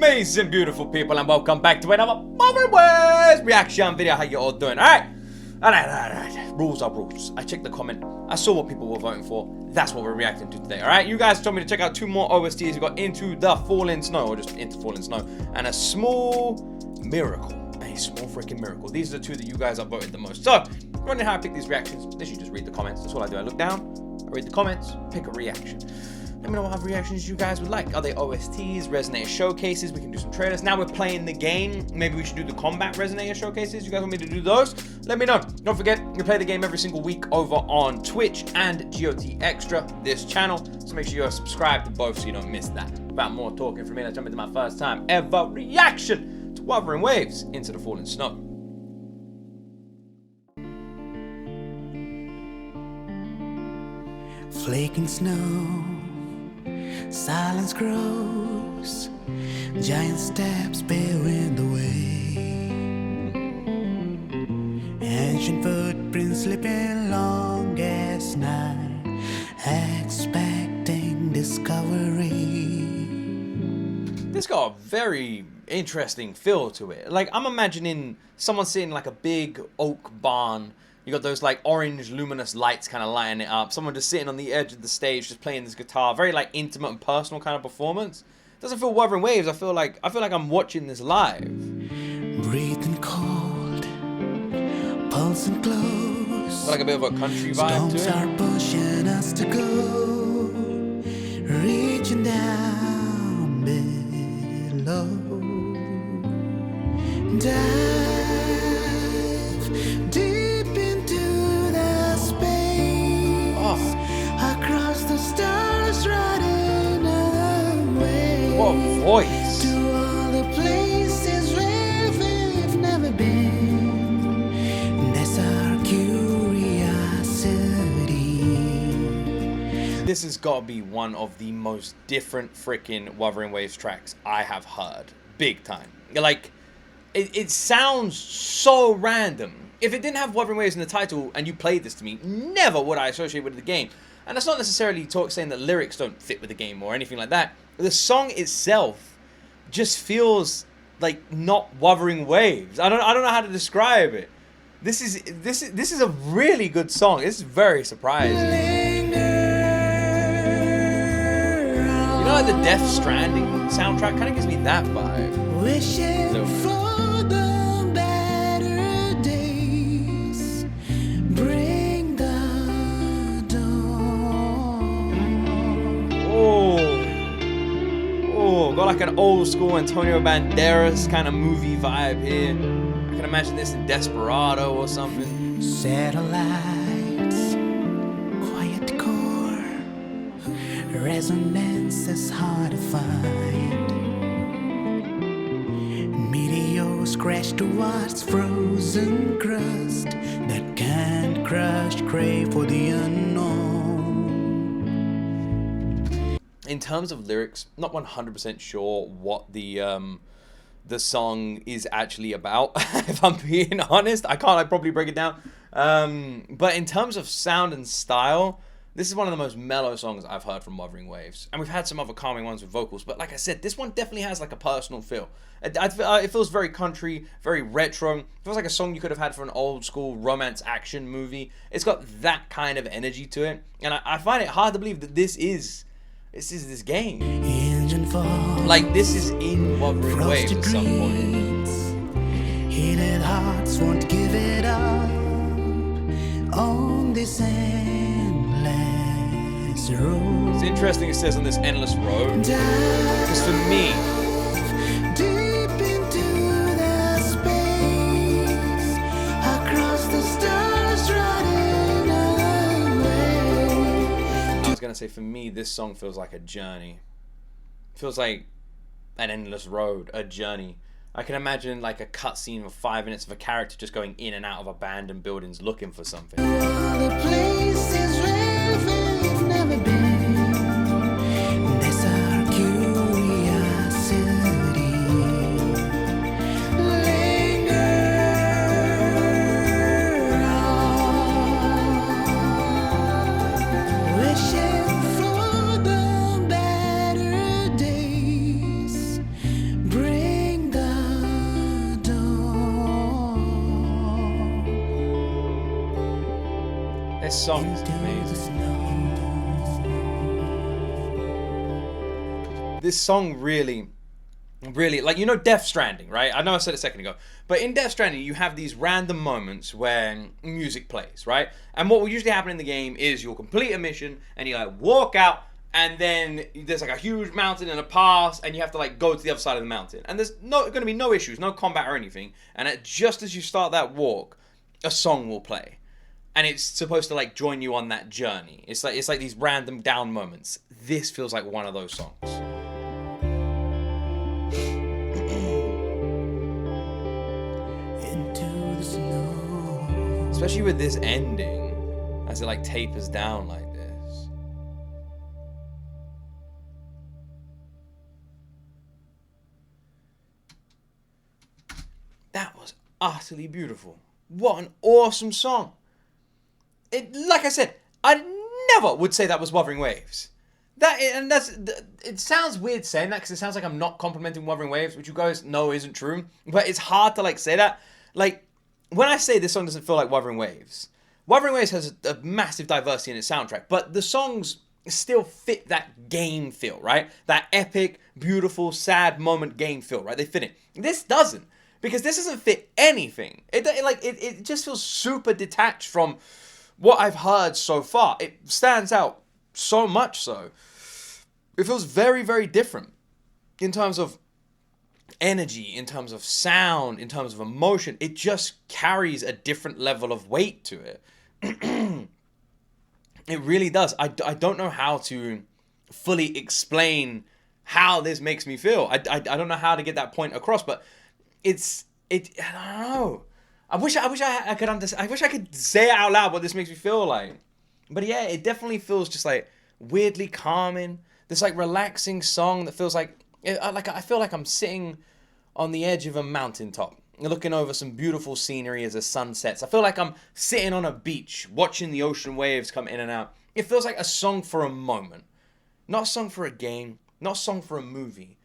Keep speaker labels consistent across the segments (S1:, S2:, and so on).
S1: amazing, beautiful people, and welcome back to another Wuthering Waves reaction video. How you all doing? Alright. Rules are rules. I checked the comment. I saw what people were voting for. That's what we're reacting to today. Alright, you guys told me to check out 2 more OSTs. We got Into the Falling Snow, or just Into Falling Snow, and A Small Miracle. A small freaking miracle. These are the 2 that you guys have voted the most. So, wondering how I pick these reactions. Literally just read the comments. That's all I do. I look down, I read the comments, pick a reaction. Let me know what other reactions you guys would like. Are they OSTs, Resonator showcases? We can do some trailers. Now we're playing the game. Maybe we should do the combat Resonator showcases. You guys want me to do those? Let me know. Don't forget, we play the game every single week over on Twitch and G.O.T Extra, this channel. So make sure you're subscribed to both so you don't miss that. Without more talking from me, let's jump into my first time ever reaction to Wuthering Waves Into the Falling Snow.
S2: Flaking snow, silence grows, giant steps paving the way, ancient footprints slipping long as night, expecting discovery.
S1: This got a very interesting feel to it. Like, I'm imagining someone sitting in like a big oak barn. You got those like orange luminous lights kind of lighting it up. Someone just sitting on the edge of the stage, just playing this guitar. Very like intimate and personal kind of performance. Doesn't feel Wuthering Waves. I feel like I'm watching this live.
S2: Breathing cold, pulsing close.
S1: Got like a bit of a country vibe to it.
S2: Storms are pushing us to go, reaching down below. Dive deep into the space, across the stars riding away.
S1: What a voice.
S2: To all the places where we've never been. That's our curiosity.
S1: This has got to be one of the most different freaking Wuthering Waves tracks I have heard. Big time. Like, it sounds so random. If it didn't have Wuthering Waves in the title and you played this to me, never would I associate with the game. And that's not necessarily saying that lyrics don't fit with the game or anything like that. The song itself just feels like not Wuthering Waves. I don't know how to describe it. This is a really good song. It's very surprising. You know, like the Death Stranding soundtrack kind of gives me that vibe.
S2: Wishing for the better days, bring the dawn. Oh, got like an old school Antonio Banderas kind of movie vibe here. I can imagine this in Desperado or something. Satellites, quiet core, Resonance is hard to find. Meteors crash towards frozen crust that can't crush, crave for the unknown.
S1: In terms of lyrics, not 100% sure what the song is actually about. If I'm being honest, I can't probably break it down. But in terms of sound and style, this is one of the most mellow songs I've heard from Wuthering Waves. And we've had some other calming ones with vocals, but like I said, this one definitely has like a personal feel. It feels very country, very retro. It feels like a song you could have had for an old school romance action movie. It's got that kind of energy to it. And I find it hard to believe that this is this game. Like, this is in Wuthering Waves at some point.
S2: Heated hearts won't give it up on this endless road.
S1: It's interesting it says on this endless road, because for me,
S2: deep into the space, across the stars riding away.
S1: I was gonna say, for me, this song feels like a journey. It feels like an endless road, a journey. I can imagine like a cutscene of 5 minutes of a character just going in and out of abandoned buildings looking for something.
S2: All the places where we've never been. That's our curiosity. Linger on, wishing for the better days.
S1: This song is amazing. This song really, like, you know Death Stranding, right? I know I said it a second ago, but in Death Stranding you have these random moments when music plays, right? And what will usually happen in the game is you'll complete a mission and you like walk out, and then there's like a huge mountain and a pass, and you have to like go to the other side of the mountain, and there's going to be no issues, no combat or anything, and just as you start that walk, a song will play, and it's supposed to like join you on that journey. It's like these random down moments. This feels like one of those songs. Especially with this ending, as it like tapers down like this. That was utterly beautiful. What an awesome song. Like I said, I never would say that was Wuthering Waves. It sounds weird saying that because it sounds like I'm not complimenting Wuthering Waves, which you guys know isn't true. But it's hard to like say that. Like, when I say this song doesn't feel like Wuthering Waves has a massive diversity in its soundtrack, but the songs still fit that game feel, right? That epic, beautiful, sad moment game feel, right? They fit it. This doesn't, because this doesn't fit anything. It just feels super detached from what I've heard so far. It stands out so much so. It feels very, very different in terms of energy, in terms of sound, in terms of emotion. It just carries a different level of weight to it. It really does. I don't know how to fully explain how this makes me feel. I don't know how to get that point across, but I don't know. I wish I could understand. I wish I could say out loud what this makes me feel like. But yeah, it definitely feels just like weirdly calming. This like relaxing song that feels like I feel like I'm sitting on the edge of a mountaintop, looking over some beautiful scenery as the sun sets. I feel like I'm sitting on a beach, watching the ocean waves come in and out. It feels like a song for a moment. Not a song for a game, not a song for a movie,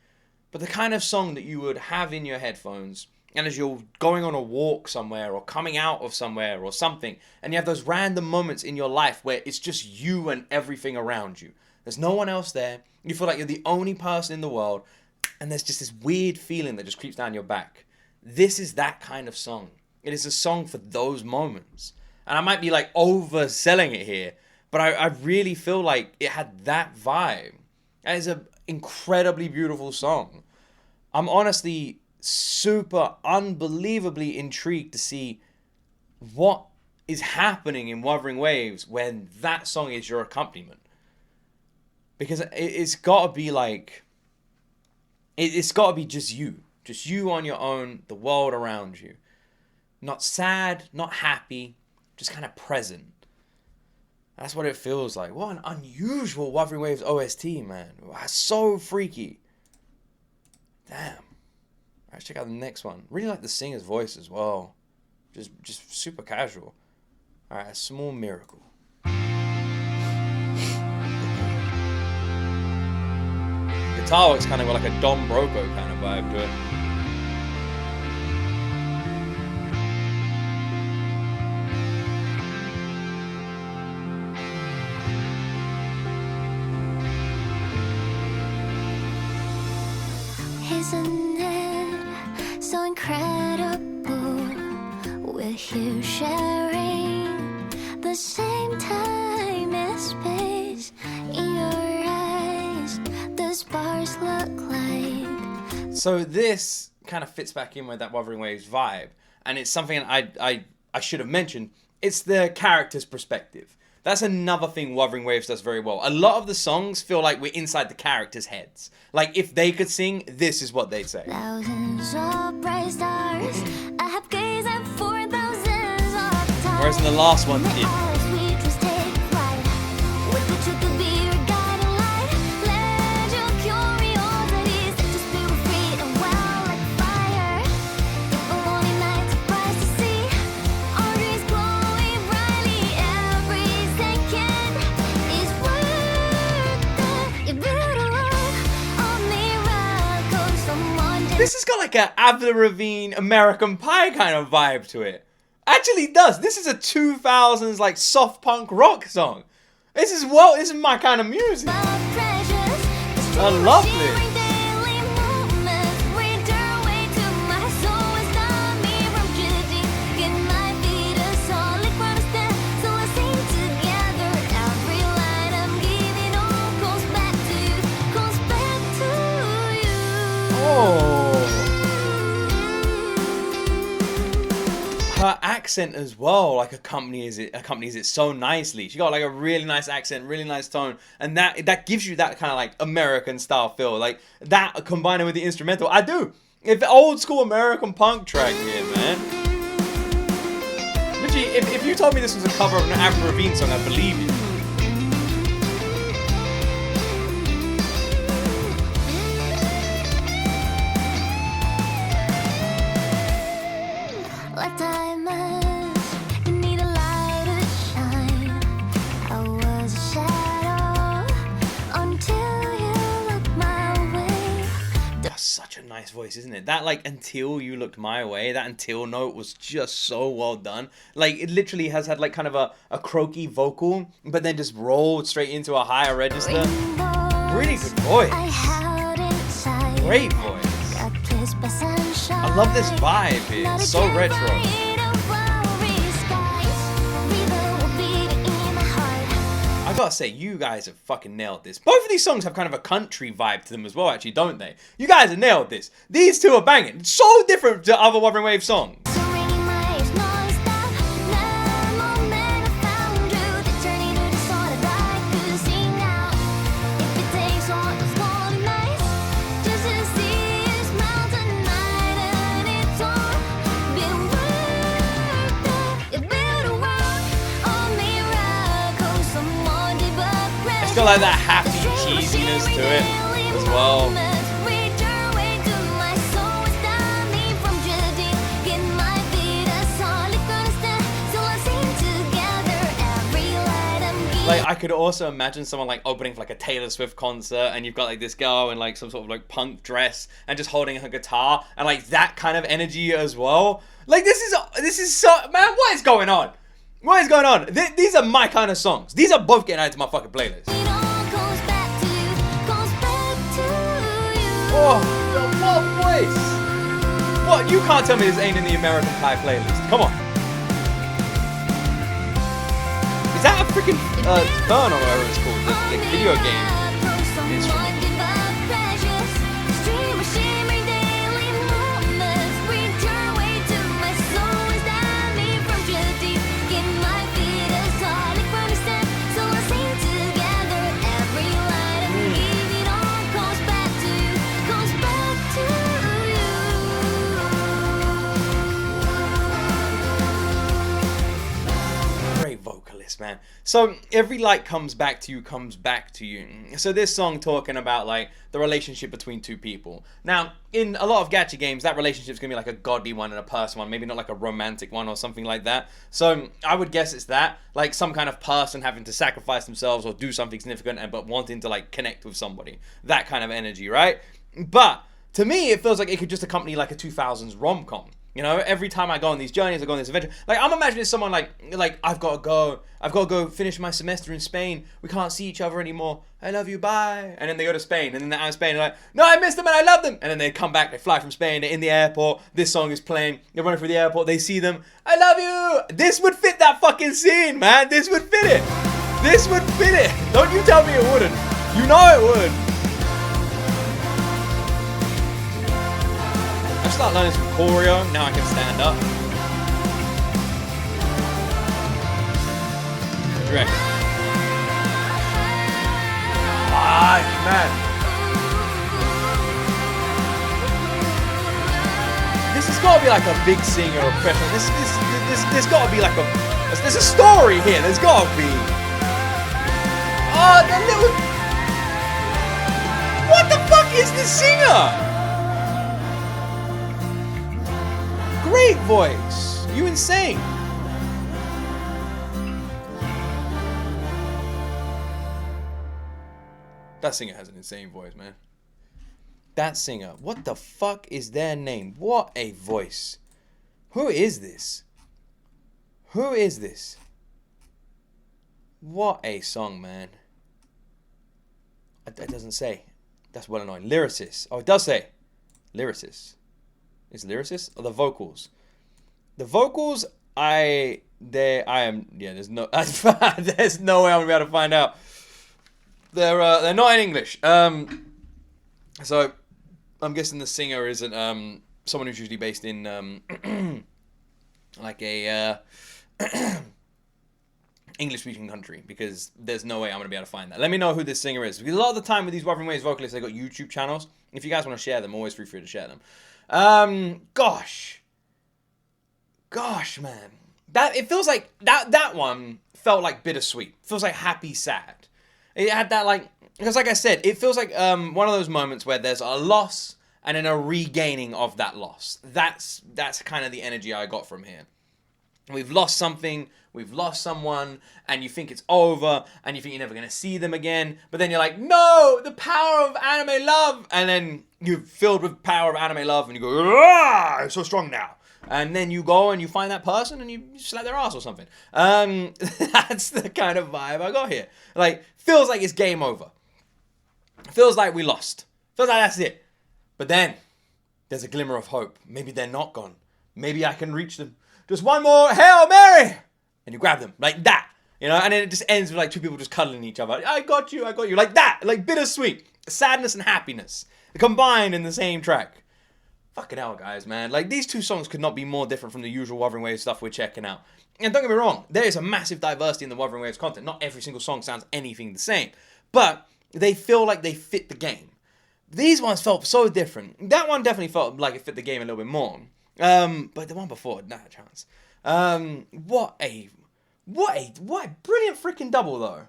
S1: but the kind of song that you would have in your headphones, and as you're going on a walk somewhere, or coming out of somewhere, or something, and you have those random moments in your life where it's just you and everything around you. There's no one else there. You feel like you're the only person in the world, and there's just this weird feeling that just creeps down your back. This is that kind of song. It is a song for those moments. And I might be like overselling it here, but I really feel like it had that vibe. It is an incredibly beautiful song. I'm honestly super unbelievably intrigued to see what is happening in Wuthering Waves when that song is your accompaniment. Because it's got to be like, it's got to be just you on your own, the world around you. Not sad, not happy, just kind of present. That's what it feels like. What an unusual Wuthering Waves OST, man. Wow, so freaky. Damn. Alright, check out the next one. Really like the singer's voice as well. Just super casual. Alright, A Small Miracle. Guitar works kind of got like a Dom Broco kind of vibe to it.
S3: Isn't it so incredible? We're here sharing the same time and space. In your eyes, the sparks look like.
S1: So this kind of fits back in with that Wuthering Waves vibe, and it's something I should have mentioned. It's the character's perspective. That's another thing Wuthering Waves does very well. A lot of the songs feel like we're inside the characters' heads. Like, if they could sing, this is what they'd say.
S3: Thousands of bright stars, I have gazed at for thousands of times.
S1: Whereas in the last one, it... This has got like a Avril Lavigne American Pie kind of vibe to it. Actually does. This is a 2000s like soft punk rock song. This is my kind of music. I love this. Her accent as well, like accompanies it so nicely. She got like a really nice accent, really nice tone, and that gives you that kind of like American style feel. Like that combined with the instrumental, I do. If old school American punk track here, man. Literally, if you told me this was a cover of an Avril Lavigne song, I'd believe you. Such a nice voice, isn't it? That like until you looked my way, that until note was just so well done. Like it literally has had like kind of a croaky vocal, but then just rolled straight into a higher register. Really good voice. Great voice. I love this vibe here. It's so retro. I gotta say, you guys have fucking nailed this. Both of these songs have kind of a country vibe to them as well, actually, don't they? You guys have nailed this. These two are banging. So different to other Wuthering Waves songs. It's got like that happy cheesiness to it as well. Like I could also imagine someone like opening for like a Taylor Swift concert, and you've got like this girl in like some sort of like punk dress and just holding her guitar, and like that kind of energy as well. Like this is so, man, what is going on? What is going on? These are my kind of songs. These are both getting added to my fucking playlist. Oh, what voice? What? You can't tell me this ain't in the American Pie playlist. Come on. Is that a freaking Vernal or whatever it's called? The video game instrument. Man, so every light comes back to you. So this song talking about like the relationship between two people. Now in a lot of gacha games, that relationship's gonna be like a godly one and a person one, maybe not like a romantic one or something like that. So I would guess it's that, like some kind of person having to sacrifice themselves or do something significant but wanting to like connect with somebody, that kind of energy, right? But to me it feels like it could just accompany like a 2000s rom-com. You know, every time I go on these journeys, I go on this adventure. Like, I'm imagining someone like I've got to go finish my semester in Spain. We can't see each other anymore. I love you, bye. And then they go to Spain, and then they're out of Spain, and they're like, no, I missed them and I love them. And then they come back, they fly from Spain, they're in the airport, this song is playing, they're running through the airport, they see them, I love you. This would fit that fucking scene, man. This would fit it. This would fit it. Don't you tell me it wouldn't. You know it would. I start learning some choreo, now I can stand up. What do you reckon? Ah, man. This has got to be like a big singer or professional. There's got to be like there's a story here. There's got to be. Oh, that little. What the fuck is this singer? Great voice. You insane. That singer has an insane voice, man. That singer. What the fuck is their name? What a voice. Who is this? Who is this? What a song, man. It doesn't say. That's well annoying. Lyricist. Oh, it does say. Lyricist. Is lyricist? Or the vocals? The vocals, there's no there's no way I'm gonna be able to find out. They're not in English. So I'm guessing the singer isn't someone who's usually based in like a English speaking country, because there's no way I'm gonna be able to find that. Let me know who this singer is, because a lot of the time with these Wuthering Waves vocalists, they got YouTube channels. If you guys want to share them, always feel free to share them. Gosh, man, that it feels like that one felt like bittersweet. Feels like happy, sad. It had that, like, because like I said, it feels like one of those moments where there's a loss and then a regaining of that loss. That's kind of the energy I got from here. We've lost something, we've lost someone, and you think it's over, and you think you're never going to see them again, but then you're like, no, the power of anime love, and then you're filled with power of anime love, and you go, ah, I'm so strong now. And then you go and you find that person, and you slap their ass or something. That's the kind of vibe I got here. Like, feels like it's game over. Feels like we lost. Feels like that's it. But then, there's a glimmer of hope. Maybe they're not gone. Maybe I can reach them. Just one more Hail Mary! And you grab them. Like that. You know? And then it just ends with like two people just cuddling each other. I got you. Like that. Like bittersweet. Sadness and happiness. Combined in the same track. Fucking hell, guys, man. Like, these two songs could not be more different from the usual Wuthering Waves stuff we're checking out. And don't get me wrong. There is a massive diversity in the Wuthering Waves content. Not every single song sounds anything the same. But they feel like they fit the game. These ones felt so different. That one definitely felt like it fit the game a little bit more. But the one before, not a chance. What a brilliant freaking double though.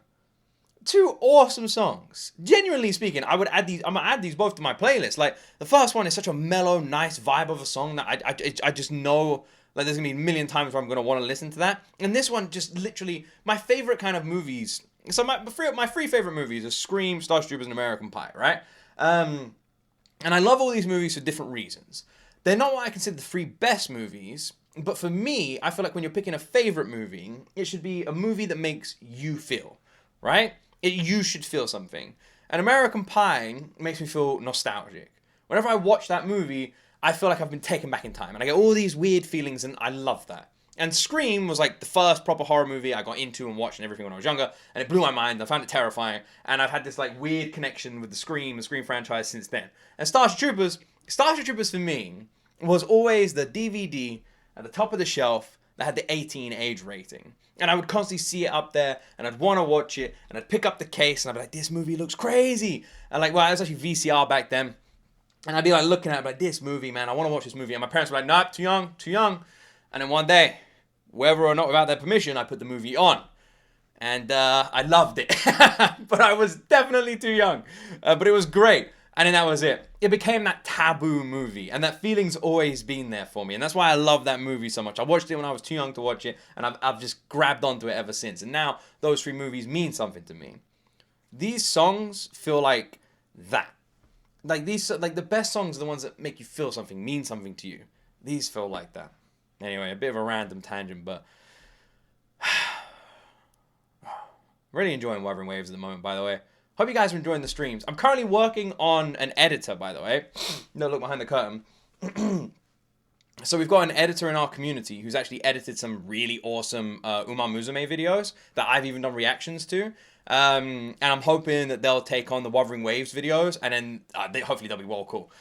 S1: Two awesome songs. Genuinely speaking, I'm gonna add these both to my playlist. Like, the first one is such a mellow, nice vibe of a song that I just know, like, there's gonna be a million times where I'm gonna want to listen to that. And this one just literally my favorite kind of movies. So my three favorite movies are Scream, Starship Troopers, and American Pie, right? And I love all these movies for different reasons. They're not what I consider the three best movies, but for me, I feel like when you're picking a favorite movie, it should be a movie that makes you feel, right? You should feel something. And American Pie makes me feel nostalgic. Whenever I watch that movie, I feel like I've been taken back in time, and I get all these weird feelings, and I love that. And Scream was like the first proper horror movie I got into and watched and everything when I was younger, and it blew my mind. I found it terrifying, and I've had this like weird connection with the Scream franchise since then. And Starship Troopers for me was always the DVD at the top of the shelf that had the 18 age rating. And I would constantly see it up there, and I'd want to watch it, and I'd pick up the case, and I'd be like, this movie looks crazy. And like, well, it was actually VCR back then. And I'd be like looking at it, like, this movie, man, I want to watch this movie. And my parents were like, nope, too young. And then one day, whether or not without their permission, I put the movie on. And I loved it. But I was definitely too young. But it was great. And then that was it. It became that taboo movie. And that feeling's always been there for me. And that's why I love that movie so much. I watched it when I was too young to watch it. And I've just grabbed onto it ever since. And now those three movies mean something to me. These songs feel like that. Like the best songs are the ones that make you feel something, mean something to you. These feel like that. Anyway, a bit of a random tangent, but really enjoying Wuthering Waves at the moment, by the way. Hope you guys are enjoying the streams. I'm currently working on an editor, by the way. No look behind the curtain. So we've got an editor in our community who's actually edited some really awesome Uma Musume videos that I've even done reactions to. And I'm hoping that they'll take on the Wuthering Waves videos, and then hopefully they'll be well cool.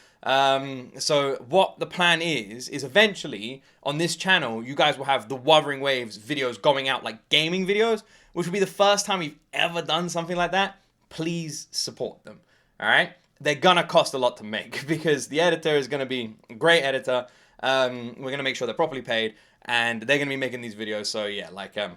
S1: So what the plan is eventually on this channel, you guys will have the Wuthering Waves videos going out like gaming videos, which will be the first time we've ever done something like that. Please support them. All right. They're going to cost a lot to make because the editor is going to be a great editor. We're going to make sure they're properly paid, and they're going to be making these videos. So yeah, like, I'm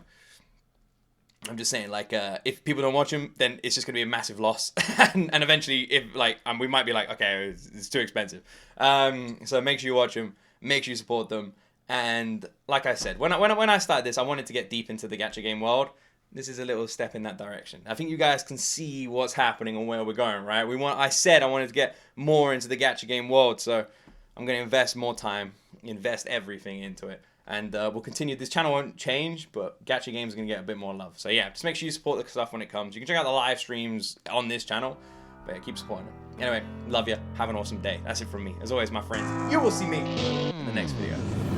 S1: just saying, like, if people don't watch them, then it's just going to be a massive loss. and eventually, if, like, we might be like, okay, it's too expensive. So make sure you watch them. Make sure you support them. And like I said, when I started this, I wanted to get deep into the gacha game world. This is a little step in that direction. I think you guys can see what's happening and where we're going, right? I said I wanted to get more into the gacha game world, so I'm going to invest more time, invest everything into it. And we'll continue. This channel won't change, but Gacha games are going to get a bit more love. So yeah, just make sure you support the stuff when it comes. You can check out the live streams on this channel, but yeah, keep supporting it. Anyway, love you. Have an awesome day. That's it from me. As always, my friends, you will see me in the next video.